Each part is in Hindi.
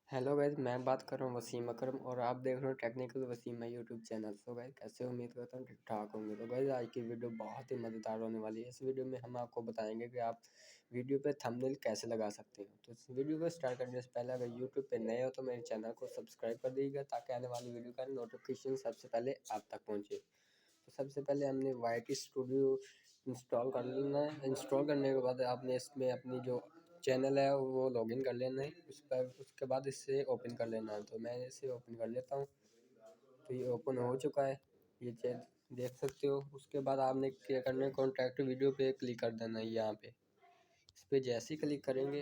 हेलो गाइस, मैं बात कर रहा हूँ वसीम अकरम और आप देख रहे हो technical Wasim my YouTube channel. So guys, कैसे उम्मीद करता हूँ ठीक ठाक होंगे। तो गाइस, आज की वीडियो बहुत ही मज़ेदार होने वाली है। इस वीडियो में हम आपको बताएंगे कि आप वीडियो पे थंबनेल कैसे लगा सकते हो। तो इस वीडियो को स्टार्ट करने से पहले अगर यूट्यूब पे नए हो तो मेरे चैनल को सब्सक्राइब कर दीजिएगा ताकि आने वाली वीडियो का नोटिफिकेशन सबसे पहले आप तक पहुँचे। तो सबसे पहले हमने वाईटी स्टूडियो इंस्टॉल कर लेना है। इंस्टॉल करने के बाद आपने इसमें अपनी जो चैनल है वो लॉगिन कर लेना है। उस पर उसके बाद इससे ओपन कर लेना है। तो मैं इसे ओपन कर लेता हूँ। तो ये ओपन हो चुका है, ये देख सकते हो। उसके बाद आपने क्या करना है, कॉन्टैक्ट वीडियो पे क्लिक कर देना है। यहाँ पे इस पर जैसे ही क्लिक करेंगे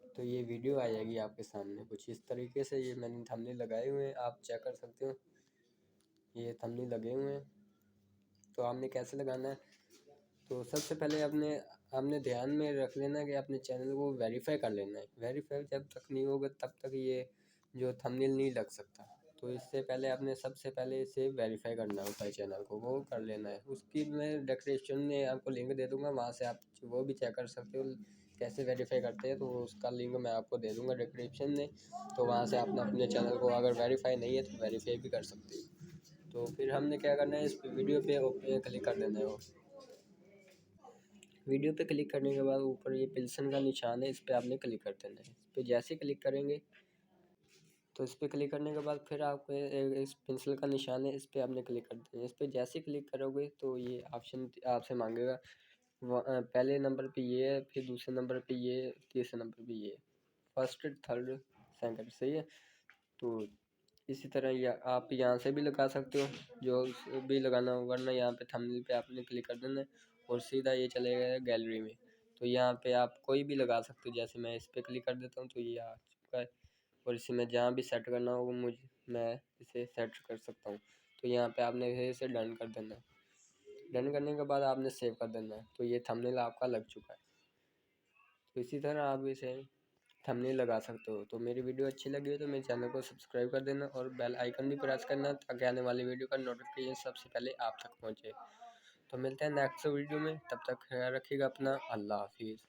तो ये वीडियो आ जाएगी आपके सामने कुछ इस तरीके से। ये मैंने थंबनेल लगाए हुए हैं, आप चेक कर सकते हो, ये थंबनेल लगे हुए हैं। तो आपने कैसे लगाना है, तो सबसे पहले आपने ध्यान में रख लेना है कि अपने चैनल को वेरीफाई कर लेना है। वेरीफाई जब तक नहीं होगा तब तक ये जो थंबनेल नहीं लग सकता। तो इससे पहले आपने सबसे पहले इसे वेरीफाई करना होता है, चैनल को वो कर लेना है। उसकी मैं डिस्क्रिप्शन में आपको लिंक दे दूंगा, वहाँ से आप वो भी चेक कर सकते हो कैसे वेरीफाई करते हैं। तो उसका लिंक मैं आपको दे दूंगा डिस्क्रिप्शन में। तो वहाँ से आप अपने चैनल को अगर वेरीफाई नहीं है तो वेरीफाई भी कर सकते हो। तो फिर हमने क्या करना है, इस वीडियो पे ओके क्लिक कर देना है। वीडियो पे क्लिक करने के बाद ऊपर ये पेंसिल का निशान है, इस पर आपने क्लिक कर देना है। इस पर जैसे क्लिक करेंगे तो इस पर क्लिक करने के बाद फिर आपको इस पेंसिल का निशान है, इस पर आपने क्लिक कर देना है। इस पर जैसे क्लिक करोगे तो ये ऑप्शन आपसे मांगेगा। पहले नंबर पे ये है, फिर दूसरे नंबर पे ये, तीसरे नंबर पे ये, फर्स्ट थर्ड सेकंड, सही है। तो इसी तरह आप यहाँ से भी लगा सकते हो, जो भी लगाना हो। वरना यहाँ पे थंबनेल पे आपने क्लिक कर देना है और सीधा ये चलेगा गैलरी में। तो यहाँ पे आप कोई भी लगा सकते हो। जैसे मैं इस पर क्लिक कर देता हूँ तो ये आ चुका है। और इसे मैं जहाँ भी सेट करना होगा मैं इसे सेट कर सकता हूँ। तो यहाँ पे आपने फिर इसे डन कर देना है। डन करने के बाद आपने सेव कर देना है। तो ये थंबनेल आपका लग चुका है। तो इसी तरह आप इसे थंबनेल लगा सकते हो। तो मेरी वीडियो अच्छी लगी हो तो मेरे चैनल को सब्सक्राइब कर देना और बेल आइकन भी प्रेस करना ताकि आने वाली वीडियो का नोटिफिकेशन सबसे पहले आप तक पहुंचे। तो मिलते हैं नेक्स्ट वीडियो में, तब तक ख्याल रखिएगा अपना। अल्लाह हाफिज़।